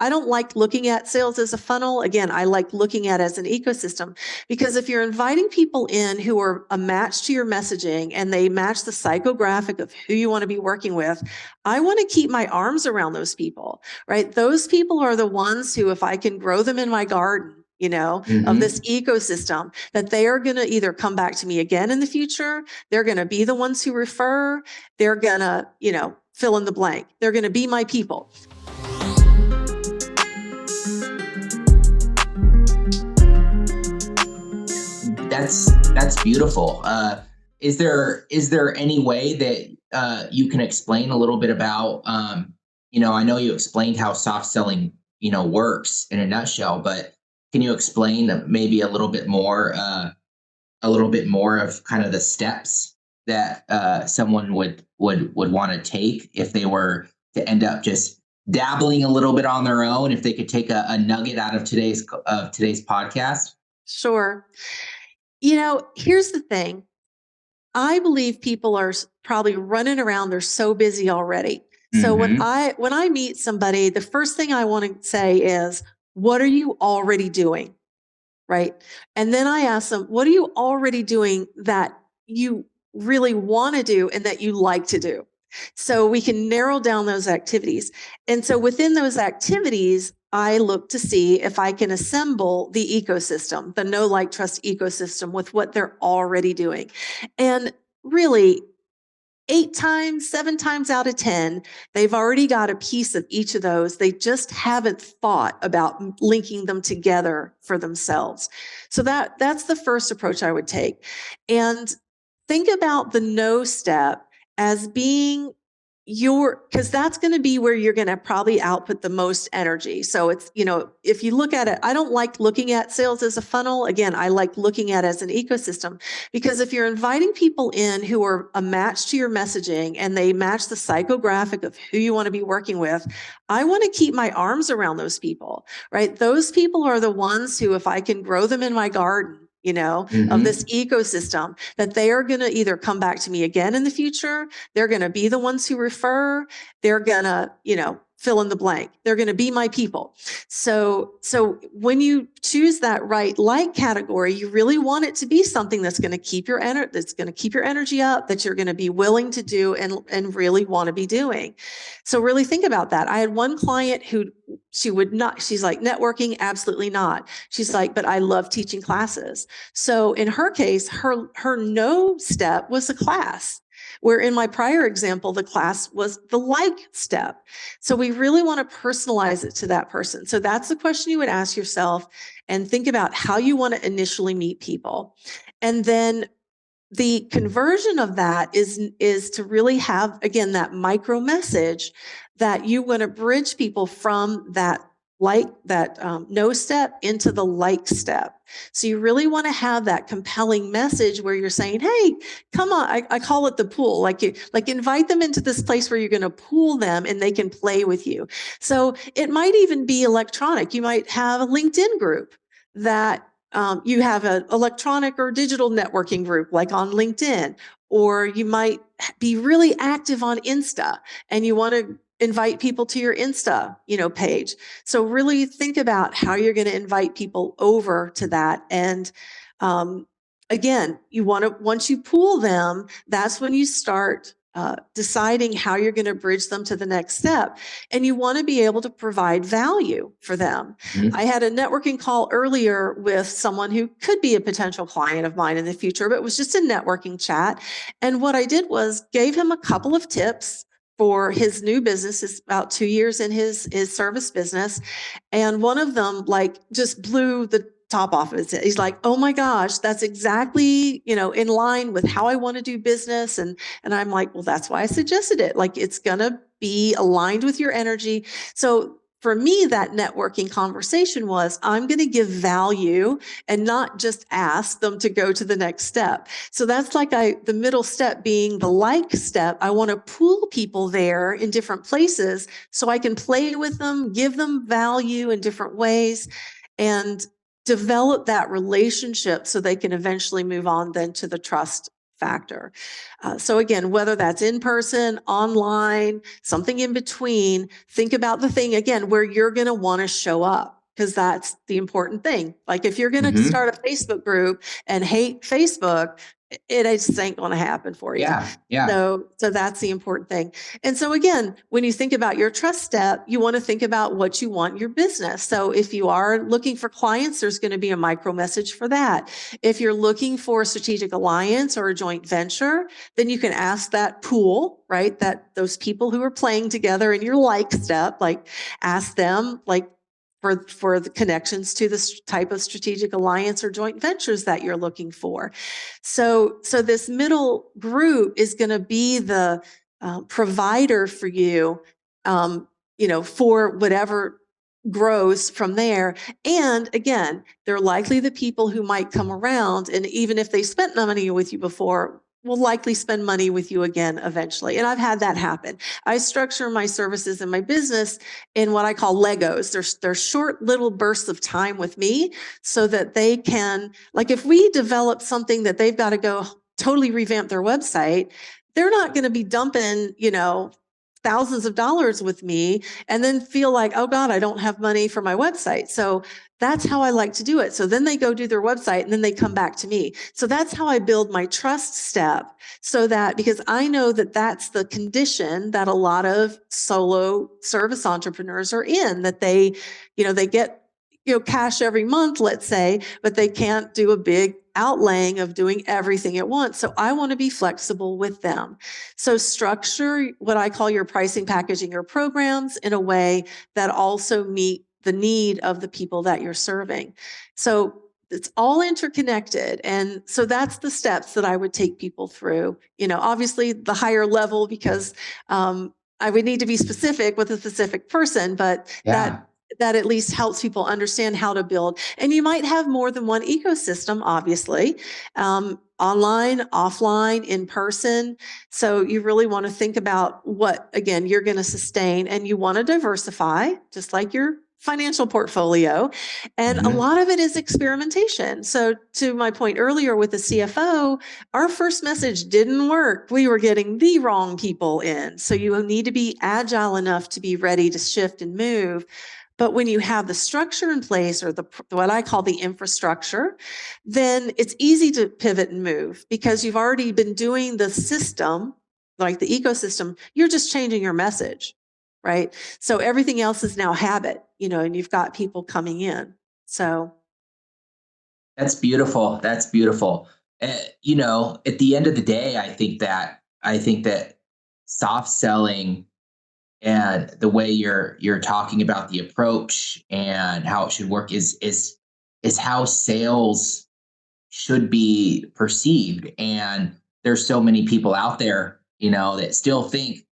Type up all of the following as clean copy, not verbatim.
I don't like looking at sales as a funnel. Again, I like looking at it as an ecosystem, because if you're inviting people in who are a match to your messaging and they match the psychographic of who you want to be working with, I want to keep my arms around those people, right? Those people are the ones who, if I can grow them in my garden, of this ecosystem, that they are going to either come back to me again in the future. They're going to be the ones who refer. They're going to, fill in the blank. They're going to be my people. That's beautiful. Is there any way that you can explain a little bit about I know you explained how soft selling works in a nutshell, but can you explain maybe a little bit more of kind of the steps that someone would want to take if they were to end up just dabbling a little bit on their own, if they could take a nugget out of today's podcast? Sure. Here's the thing. I believe people are probably running around. They're so busy already. So when I meet somebody, the first thing I want to say is, what are you already doing? Right. And then I ask them, what are you already doing that you really want to do and that you like to do? So we can narrow down those activities. And so within those activities, I look to see if I can assemble the ecosystem, the know, like, trust ecosystem, with what they're already doing. And really, 7 times out of 10, they've already got a piece of each of those. They just haven't thought about linking them together for themselves. So that's the first approach I would take. And think about the no step as being because that's going to be where you're going to probably output the most energy. So it's, if you look at it, I don't like looking at sales as a funnel. Again, I like looking at it as an ecosystem, because if you're inviting people in who are a match to your messaging and they match the psychographic of who you want to be working with, I want to keep my arms around those people, right? Those people are the ones who, if I can grow them in my garden, of this ecosystem, that they are going to either come back to me again in the future. They're going to be the ones who refer. They're going to, fill in the blank. They're going to be my people. So when you choose that right like category, you really want it to be something that's going to keep your energy up, that you're going to be willing to do and really want to be doing. So really think about that. I had one client who she's like, networking, absolutely not. She's like, but I love teaching classes. So in her case, her no step was a class, where in my prior example, the class was the like step. So we really want to personalize it to that person. So that's the question you would ask yourself, and think about how you want to initially meet people. And then the conversion of that is to really have, again, that micro message that you want to bridge people from that no step into the like step. So you really want to have that compelling message where you're saying, hey, come on. I call it the pool. Like invite them into this place where you're going to pool them and they can play with you. So it might even be electronic. You might have a LinkedIn group that you have an electronic or digital networking group like on LinkedIn, or you might be really active on Insta and you want to invite people to your Insta, page. So really think about how you're going to invite people over to that. And again, once you pool them, that's when you start deciding how you're going to bridge them to the next step. And you want to be able to provide value for them. I had a networking call earlier with someone who could be a potential client of mine in the future, but it was just a networking chat. And what I did was gave him a couple of tips for his new business. Is about 2 years in his service business. And one of them just blew the top off of it. He's like, oh my gosh, that's exactly, in line with how I want to do business. And I'm like, well, that's why I suggested it. It's going to be aligned with your energy. So for me, that networking conversation was, I'm going to give value and not just ask them to go to the next step. So that's the middle step being the like step. I want to pool people there in different places so I can play with them, give them value in different ways, and develop that relationship so they can eventually move on then to the trust factor. So again, whether that's in person, online, something in between, think about the thing again where you're going to want to show up, because that's the important thing. Like if you're going to start a Facebook group and hate Facebook, it just ain't going to happen for you. Yeah. So that's the important thing. And so again, when you think about your trust step, you want to think about what you want in your business. So if you are looking for clients, there's going to be a micro message for that. If you're looking for a strategic alliance or a joint venture, then you can ask that pool, right? That those people who are playing together in your like step, like ask them, like, for the connections to this type of strategic alliance or joint ventures that you're looking for. So this middle group is going to be the provider for you, for whatever grows from there. And again, they're likely the people who might come around, and even if they spent money with you before, will likely spend money with you again eventually. And I've had that happen. I structure my services and my business in what I call Legos. They're short little bursts of time with me so that they can, like if we develop something that they've got to go totally revamp their website, they're not going to be dumping, thousands of dollars with me and then feel like, oh God, I don't have money for my website. So that's how I like to do it. So then they go do their website and then they come back to me. So that's how I build my trust step, so that, because I know that that's the condition that a lot of solo service entrepreneurs are in, that they get, cash every month, let's say, but they can't do a big outlaying of doing everything at once. So I want to be flexible with them. So structure what I call your pricing, packaging, or programs in a way that also meet the need of the people that you're serving. So it's all interconnected. And so that's the steps that I would take people through. Obviously the higher level, because I would need to be specific with a specific person, but that at least helps people understand how to build. And you might have more than one ecosystem, obviously, online, offline, in person. So you really want to think about what, again, you're going to sustain, and you want to diversify, just like your financial portfolio. And a lot of it is experimentation. So to my point earlier with the CFO, our first message didn't work. We were getting the wrong people in. So you need to be agile enough to be ready to shift and move. But when you have the structure in place, or what I call the infrastructure, then it's easy to pivot and move, because you've already been doing the system, like the ecosystem. You're just changing your message, right? So everything else is now habit, and you've got people coming in. So that's beautiful. That's beautiful. At the end of the day, I think that soft selling and the way you're talking about the approach and how it should work is how sales should be perceived. And there's so many people out there, that still think,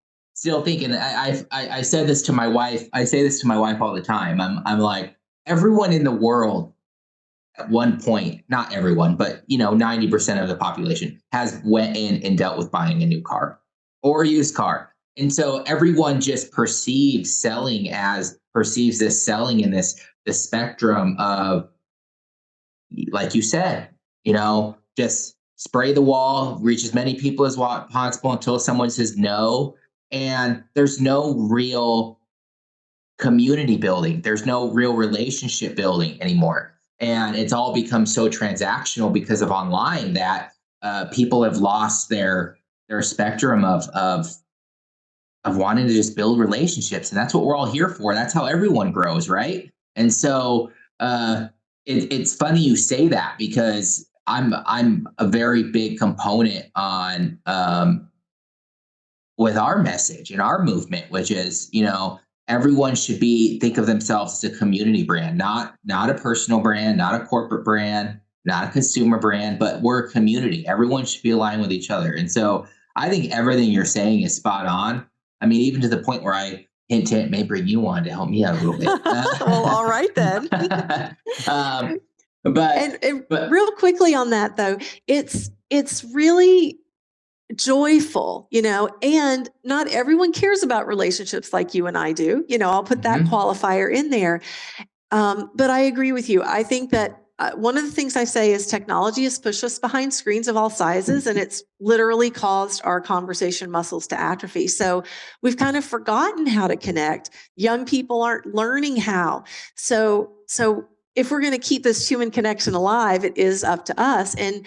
and I said this to my wife. I say this to my wife all the time. I'm like, everyone in the world at one point, not everyone, but 90% of the population has went in and dealt with buying a new car or a used car. And so everyone just perceives this selling in this the spectrum of, like you said, just spray the wall, reach as many people as possible until someone says no. And there's no real community building. There's no real relationship building anymore. And it's all become so transactional because of online that people have lost their spectrum of wanting to just build relationships. And that's what we're all here for. That's how everyone grows, right? And so it's funny you say that, because I'm a very big component on with our message and our movement, which is, everyone should think of themselves as a community brand, not a personal brand, not a corporate brand, not a consumer brand, but we're a community. Everyone should be aligned with each other. And so I think everything you're saying is spot on. I mean, even to the point where I hint it may bring you on to help me out a little bit. Well, all right then. But real quickly on that though, it's really joyful, and not everyone cares about relationships like you and I do. I'll put that qualifier in there. But I agree with you. I think that one of the things I say is technology has pushed us behind screens of all sizes, and it's literally caused our conversation muscles to atrophy. So we've kind of forgotten how to connect. Young people aren't learning how. So if we're going to keep this human connection alive, it is up to us. And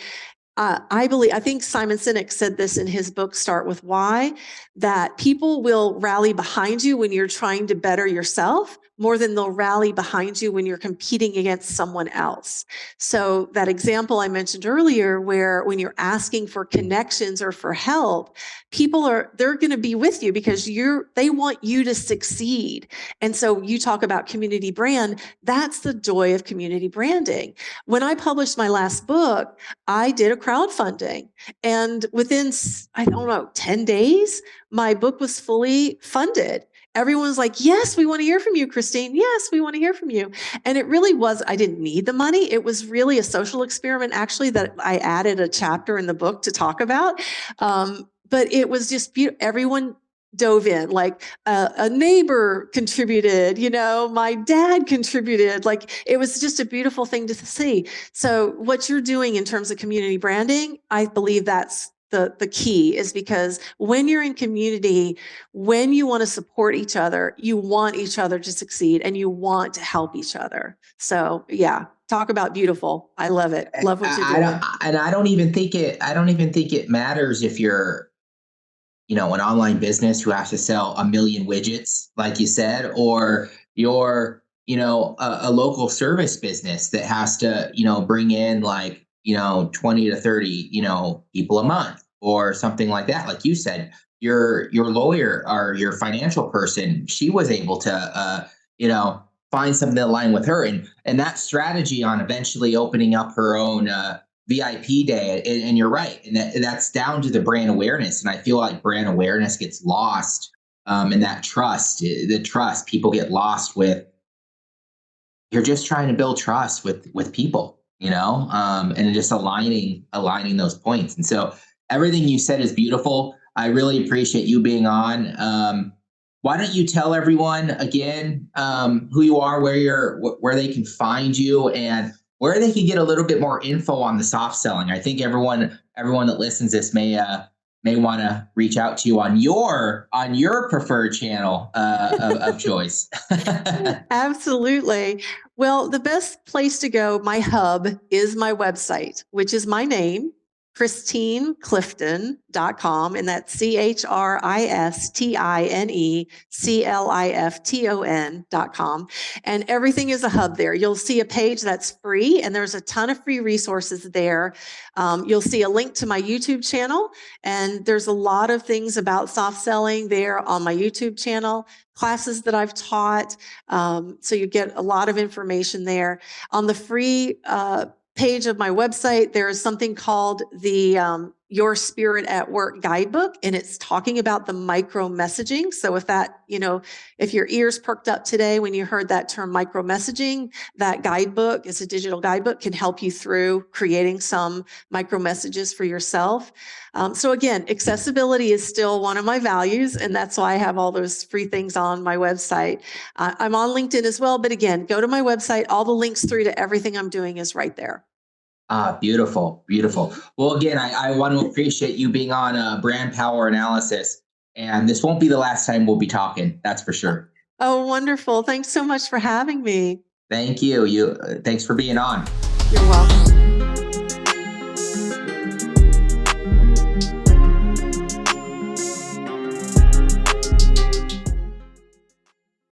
I think Simon Sinek said this in his book, Start With Why, that people will rally behind you when you're trying to better yourself more than they'll rally behind you when you're competing against someone else. So that example I mentioned earlier, where when you're asking for connections or for help, they're going to be with you because they want you to succeed. And so you talk about community brand, that's the joy of community branding. When I published my last book, I did a crowdfunding, and within, I don't know, 10 days, my book was fully funded. Everyone's like, yes, we want to hear from you, Christine. Yes, we want to hear from you. And it really was, I didn't need the money. It was really a social experiment, actually, that I added a chapter in the book to talk about. But it was just beautiful. Everyone dove in, like a neighbor contributed, my dad contributed. Like, it was just a beautiful thing to see. So what you're doing in terms of community branding, I believe that's the key, is because when you're in community, when you want to support each other, you want each other to succeed and you want to help each other. So yeah, talk about beautiful. I love it. Love what you're doing. I don't even think it matters if you're, an online business who has to sell a million widgets, like you said, or you're, a local service business that has to, bring in like, 20 to 30, people a month or something like that. Like you said, your lawyer or your financial person, she was able to, find something that aligned with her, and that strategy on eventually opening up her own, VIP day. And you're right. And that's down to the brand awareness. And I feel like brand awareness gets lost, in that the trust people get lost with. You're just trying to build trust with people, and just aligning those points. And so everything you said is beautiful. I really appreciate you being on. Why don't you tell everyone again, who you are, where they can find you, and where they can get a little bit more info on the soft selling. I think everyone that listens to this may want to reach out to you on your preferred channel, of choice. Absolutely. Well, the best place to go, my hub, is my website, which is my name, ChristineClifton.com, and that's ChristineClifton.com. And everything is a hub there. You'll see a page that's free, and there's a ton of free resources there. You'll see a link to my YouTube channel, and there's a lot of things about soft selling there on my YouTube channel, classes that I've taught. So you get a lot of information there. On the free page of my website, there is something called the Your Spirit at Work guidebook, and it's talking about the micro messaging. So if your ears perked up today when you heard that term micro messaging, that guidebook, it's a digital guidebook, can help you through creating some micro messages for yourself. So again, accessibility is still one of my values, and that's why I have all those free things on my website. I'm on LinkedIn as well, but again, go to my website. All the links through to everything I'm doing is right there. Beautiful, beautiful. Well, again, I want to appreciate you being on Brand Power Analysis, and this won't be the last time we'll be talking. That's for sure. Oh, wonderful. Thanks so much for having me. Thank you. Thanks for being on. You're welcome.